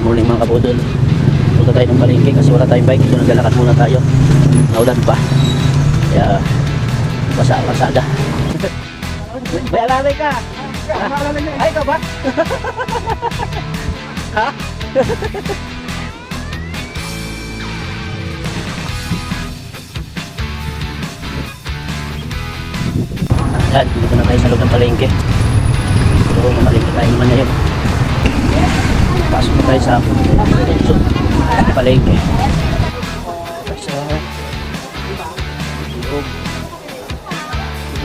Morning mga kabudol. Punta tayo ng palengke kasi wala tayong bike. Ito naglalakad muna tayo. Naulan pa. Kaya pasada. May alalay ka. Ay ka ba? Ha? Yan, dito na tayo sa loob ng palengke. So, mamalengke tayo naman ngayon. Pasok na tayo sa palengke. Sa loob.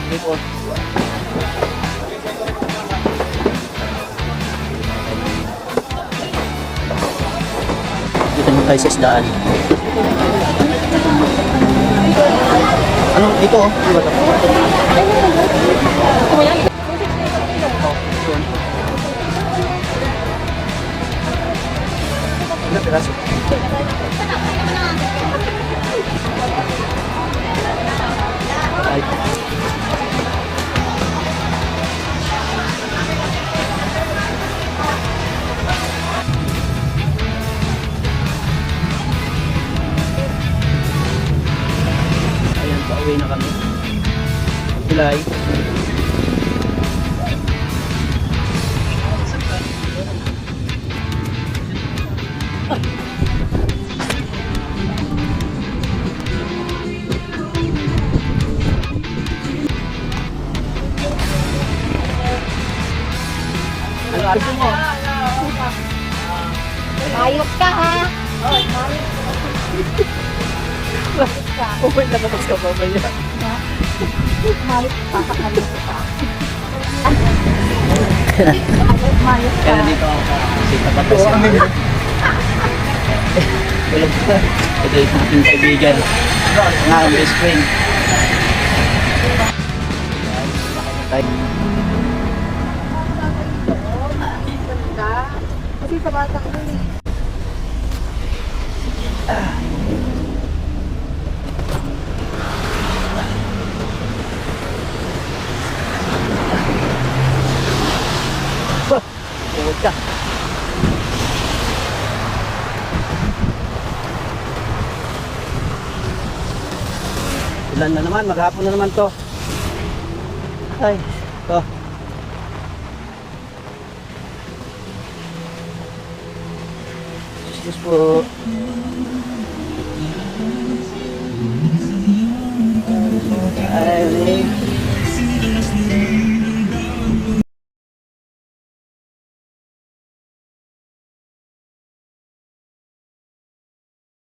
Loob. Dito naman tayo sa isdaan. Ano dito oh? Ano ba ito? Ilang piraso? Ay. Ayan, pauwi na kami. Pilay. Ano arto mo? Ayos ka ha. Uy, nakapag ka pa ba niya? Malit pa ka kami pa. Kaya nandito ako kasi tapat siya. Walang pa. Ito yung aking kaibigan. Nga ang best friend. Kasi sa bata ko eh. Tungod ka. Ulan na naman, maghapon na naman to. Ay, to. Excuse po. Ay,